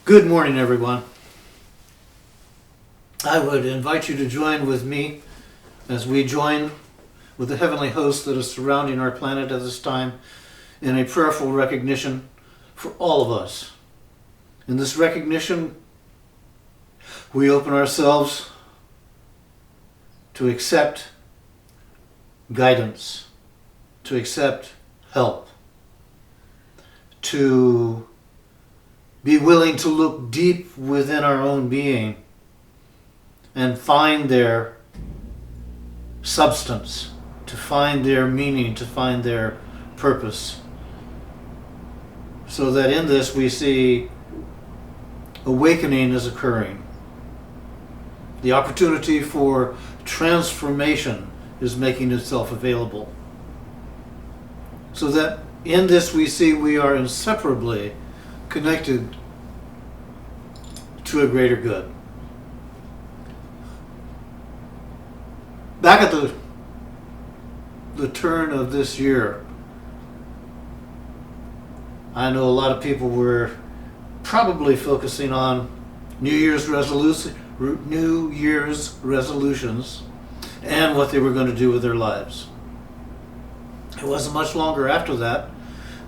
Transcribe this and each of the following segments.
Good morning, everyone. I would invite you to join with me as we join with the heavenly host that is surrounding our planet at this time in a prayerful recognition for all of us. In this recognition, we open ourselves to accept guidance, to accept help, to be willing to look deep within our own being and find their substance, to find their meaning, to find their purpose. So that in this we see awakening is occurring. The opportunity for transformation is making itself available. So that in this we see we are inseparably connected to a greater good. Back at the turn of this year, I know a lot of people were probably focusing on New Year's resolutions and what they were going to do with their lives. It wasn't much longer after that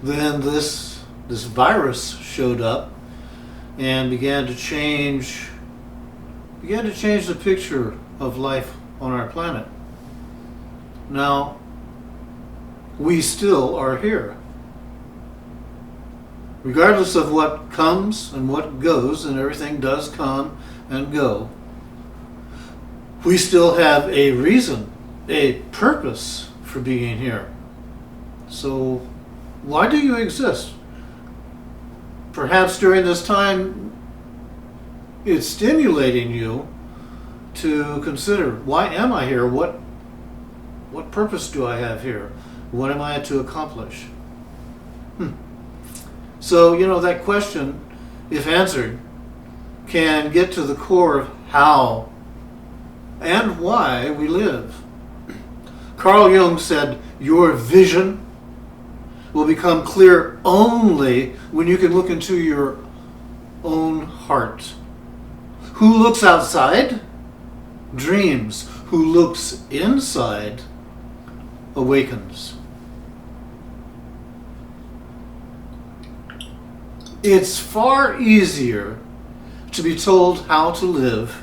than this virus showed up and began to change the picture of life on our planet. Now, we still are here. Regardless of what comes and what goes, and everything does come and go, we still have a reason, a purpose for being here. So, why do you exist? Perhaps during this time, it's stimulating you to consider, why am I here? What purpose do I have here? What am I to accomplish? So, that question, if answered, can get to the core of how and why we live. Carl Jung said, your vision will become clear only when you can look into your own heart. Who looks outside dreams. Who looks inside awakens. It's far easier to be told how to live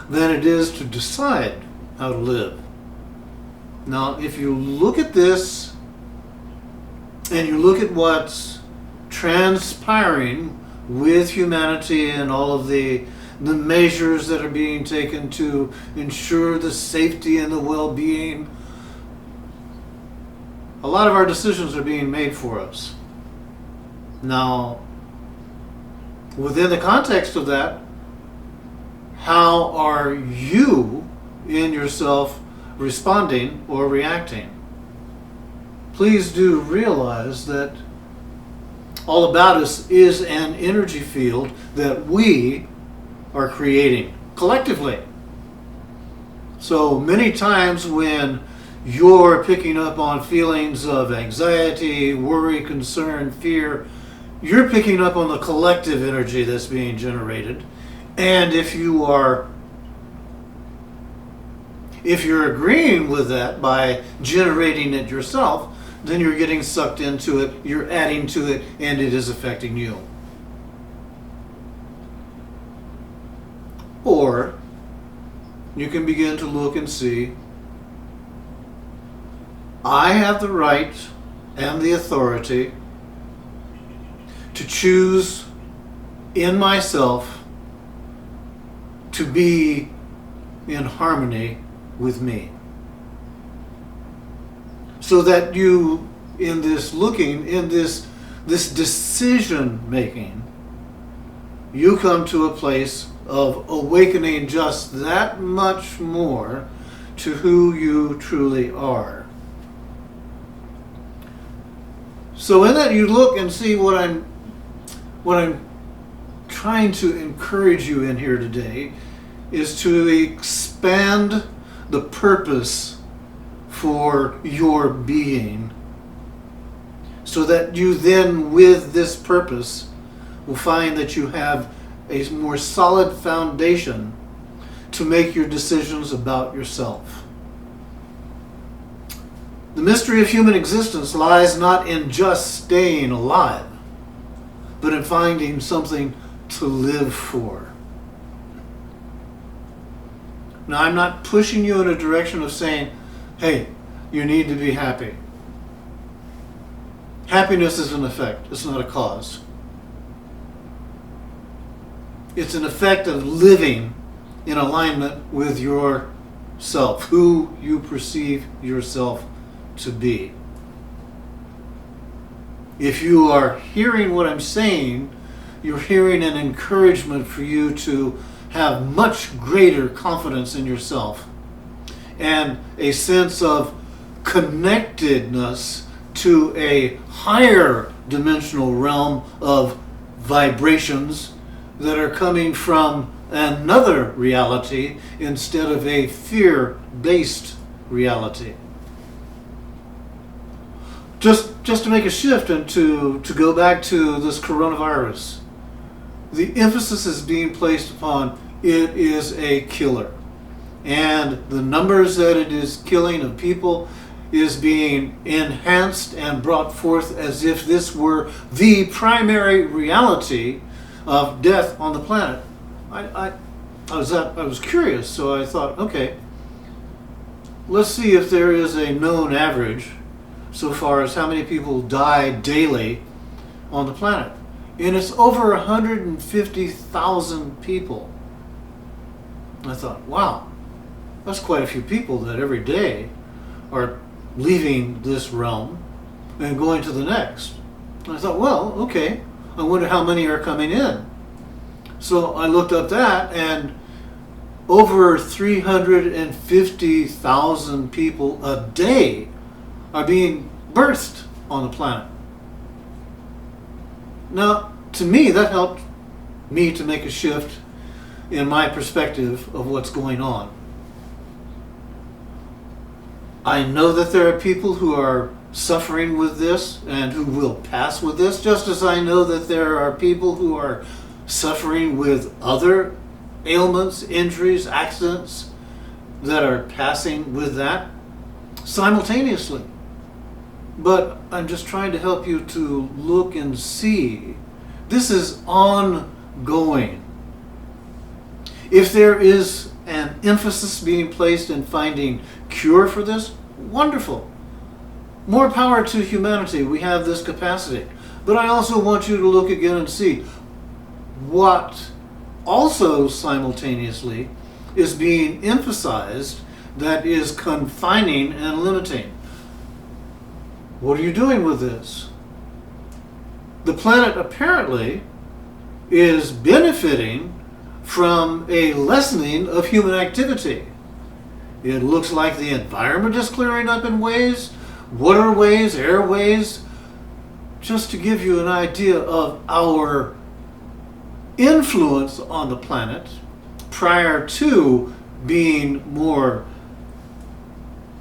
than it is to decide how to live. Now, if you look at this and you look at what's transpiring with humanity and all of the measures that are being taken to ensure the safety and the well-being, a lot of our decisions are being made for us. Now, within the context of that, how are you in yourself responding or reacting? Please do realize that all about us is an energy field that we are creating collectively. So many times when you're picking up on feelings of anxiety, worry, concern, fear, you're picking up on the collective energy that's being generated. And if you're agreeing with that by generating it yourself, then you're getting sucked into it, you're adding to it, and it is affecting you. Or you can begin to look and see, I have the right and the authority to choose in myself to be in harmony with me. So that you, in this looking, in this decision making, you come to a place of awakening just that much more to who you truly are. So in that you look and see what I'm trying to encourage you in here today is to expand the purpose for your being, so that you then, with this purpose, will find that you have a more solid foundation to make your decisions about yourself. The mystery of human existence lies not in just staying alive, but in finding something to live for. Now, I'm not pushing you in a direction of saying, hey, you need to be happy. Happiness is an effect, it's not a cause. It's an effect of living in alignment with yourself, who you perceive yourself to be. If you are hearing what I'm saying, you're hearing an encouragement for you to have much greater confidence in yourself and a sense of connectedness to a higher dimensional realm of vibrations that are coming from another reality instead of a fear-based reality. Just to make a shift and to go back to this coronavirus, the emphasis is being placed upon it is a killer. And the numbers that it is killing of people is being enhanced and brought forth as if this were the primary reality of death on the planet. I was curious, so I thought, okay, let's see if there is a known average so far as how many people die daily on the planet. And it's over 150,000 people. I thought, wow, that's quite a few people that every day are leaving this realm and going to the next. And I thought, well, okay, I wonder how many are coming in. So I looked up that, and over 350,000 people a day are being birthed on the planet. Now, to me, that helped me to make a shift in my perspective of what's going on. I know that there are people who are suffering with this and who will pass with this, just as I know that there are people who are suffering with other ailments, injuries, accidents that are passing with that simultaneously. But I'm just trying to help you to look and see. This is ongoing. If there is an emphasis being placed in finding cure for this, wonderful. More power to humanity. We have this capacity. But I also want you to look again and see what also simultaneously is being emphasized that is confining and limiting. What are you doing with this? The planet apparently is benefiting from a lessening of human activity. It looks like the environment is clearing up in ways, waterways, airways, just to give you an idea of our influence on the planet prior to being more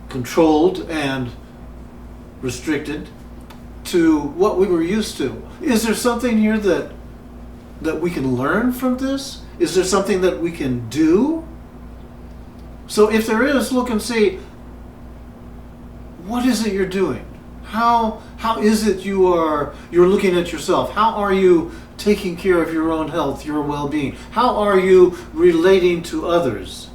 controlled and restricted to what we were used to. Is there something here that we can learn from this? Is there something that we can do? So if there is, look and see, what is it you're doing? How is it you're looking at yourself? How are you taking care of your own health, your well-being? How are you relating to others?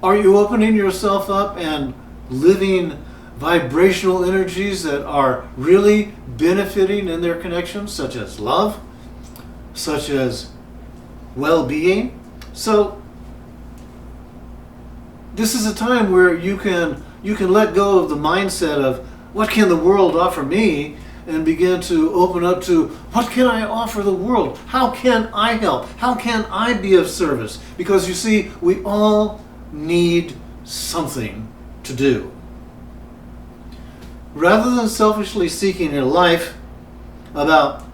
Are you opening yourself up and living vibrational energies that are really benefiting in their connections, such as love, such as well-being? So this is a time where you can let go of the mindset of what can the world offer me and begin to open up to what can I offer the world? How can I help? How can I be of service? Because you see, we all need something to do. Rather than selfishly seeking a life about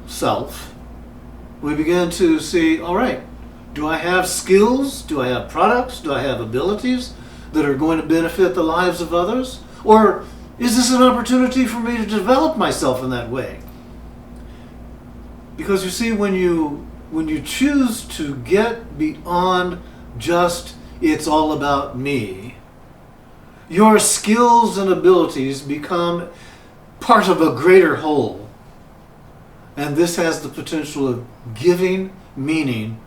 self, we begin to see, all right, do I have skills? Do I have products? Do I have abilities that are going to benefit the lives of others? Or is this an opportunity for me to develop myself in that way? Because you see, when you choose to get beyond just it's all about me, your skills and abilities become part of a greater whole. And this has the potential of giving meaning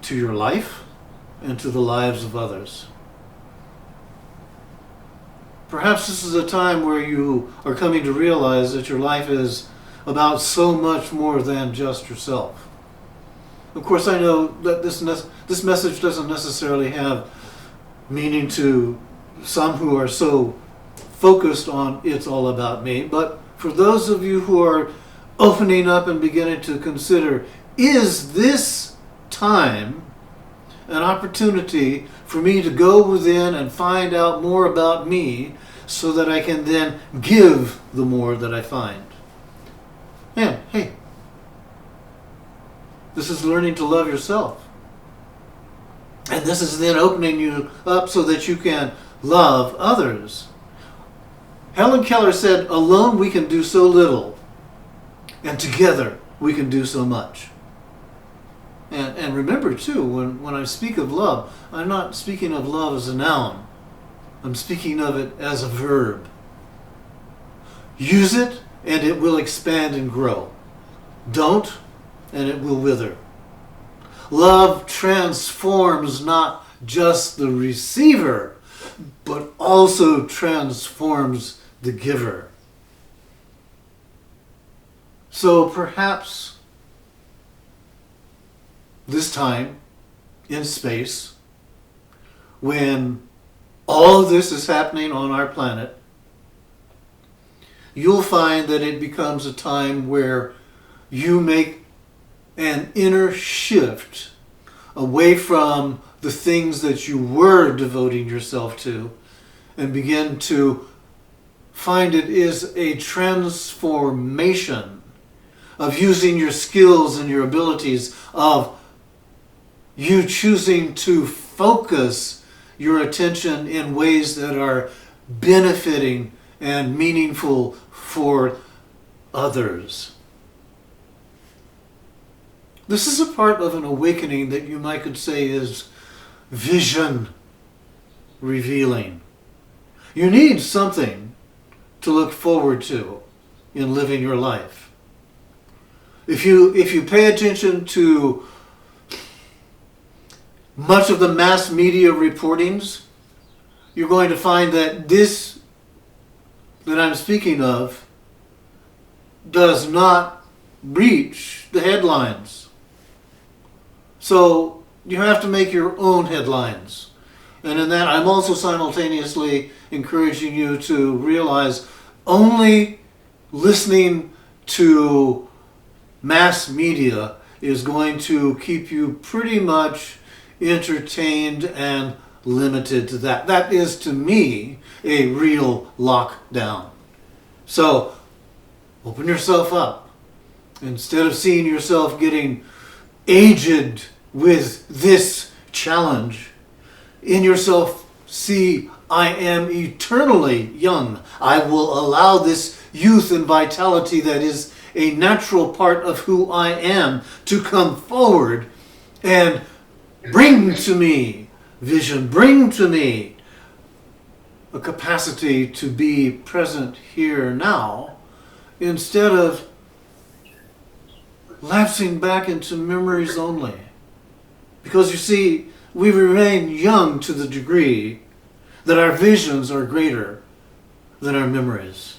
to your life and to the lives of others. Perhaps this is a time where you are coming to realize that your life is about so much more than just yourself. Of course, I know that this message doesn't necessarily have meaning to some who are so focused on it's all about me, but for those of you who are opening up and beginning to consider, is this time an opportunity for me to go within and find out more about me so that I can then give the more that I find? And hey, this is learning to love yourself. And this is then opening you up so that you can love others. Helen Keller said, alone we can do so little, and together we can do so much. And remember too, when I speak of love, I'm not speaking of love as a noun. I'm speaking of it as a verb. Use it and it will expand and grow. Don't, and it will wither. Love transforms not just the receiver, but also transforms the giver. So perhaps this time in space, when all this is happening on our planet, you'll find that it becomes a time where you make an inner shift away from the things that you were devoting yourself to and begin to find it is a transformation of using your skills and your abilities, of you choosing to focus your attention in ways that are benefiting and meaningful for others. This is a part of an awakening that you might could say is vision revealing. You need something to look forward to in living your life. If you pay attention to much of the mass media reportings, you're going to find that this that I'm speaking of does not reach the headlines. So you have to make your own headlines. And in that, I'm also simultaneously encouraging you to realize only listening to mass media is going to keep you pretty much entertained and limited to that. That is, to me, a real lockdown. So open yourself up. Instead of seeing yourself getting aged with this challenge, in yourself see, I am eternally young. I will allow this youth and vitality that is a natural part of who I am to come forward and bring to me vision, bring to me a capacity to be present here now, instead of lapsing back into memories only. Because you see, we remain young to the degree that our visions are greater than our memories.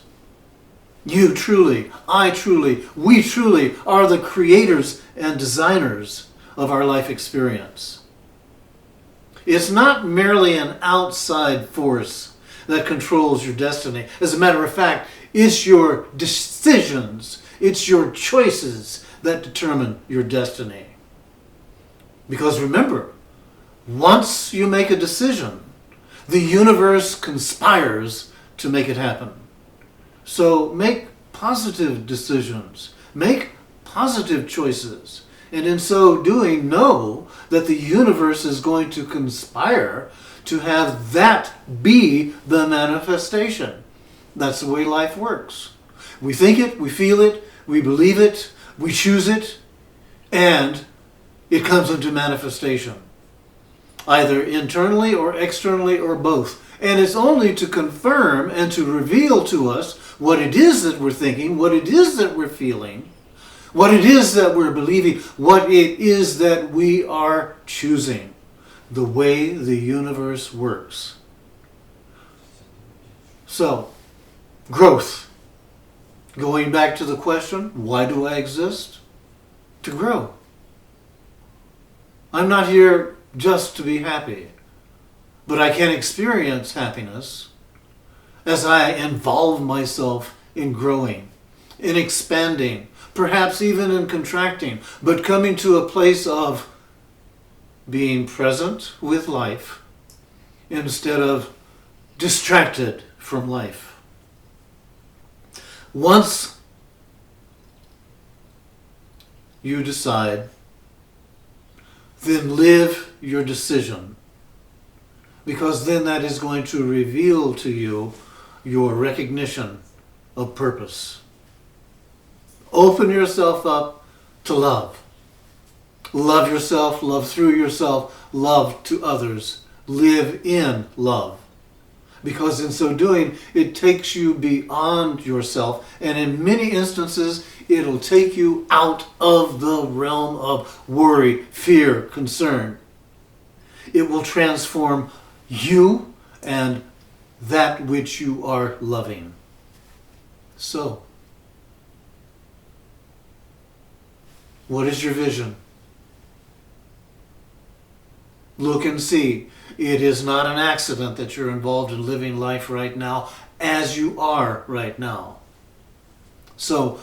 You truly, I truly, we truly are the creators and designers of our life experience. It's not merely an outside force that controls your destiny. As a matter of fact, it's your decisions, it's your choices that determine your destiny. Because remember, once you make a decision, the universe conspires to make it happen. So make positive decisions, make positive choices, and in so doing, know that the universe is going to conspire to have that be the manifestation. That's the way life works. We think it, we feel it, we believe it, We choose it, and it comes into manifestation, either internally or externally or both. And it's only to confirm and to reveal to us what it is that we're thinking, what it is that we're feeling, what it is that we're believing, what it is that we are choosing, the way the universe works. So, growth. Going back to the question, why do I exist? To grow. I'm not here just to be happy, but I can experience happiness as I involve myself in growing, in expanding, perhaps even in contracting, but coming to a place of being present with life instead of distracted from life. Once you decide, then live your decision, because then that is going to reveal to you your recognition of purpose. Open yourself up to love. Love yourself, love through yourself, love to others. Live in love. Because in so doing, it takes you beyond yourself, and in many instances, it'll take you out of the realm of worry, fear, concern. It will transform you and that which you are loving. So, what is your vision? Look and see. It is not an accident that you're involved in living life right now as you are right now. So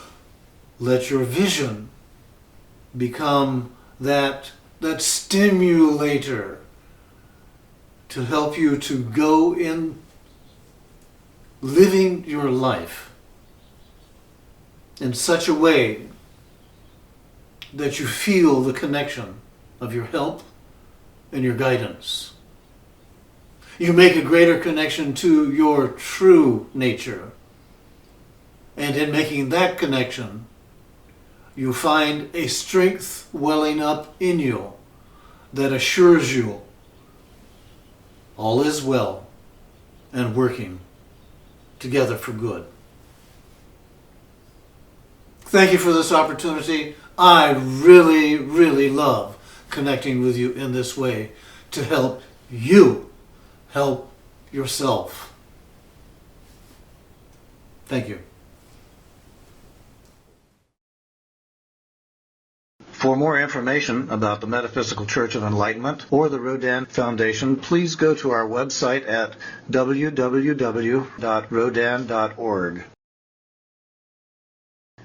let your vision become that stimulator to help you to go in living your life in such a way that you feel the connection of your help and your guidance. You make a greater connection to your true nature. And in making that connection, you find a strength welling up in you that assures you all is well and working together for good. Thank you for this opportunity. I really, really love connecting with you in this way to help you help yourself. Thank you. For more information about the Metaphysical Church of Enlightenment or the Rodin Foundation, please go to our website at www.rodin.org.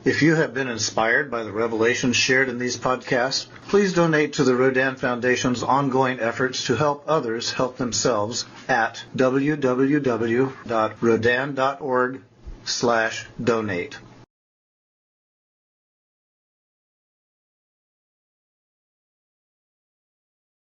If you have been inspired by the revelations shared in these podcasts, please donate to the Rodin Foundation's ongoing efforts to help others help themselves at www.rodin.org/donate.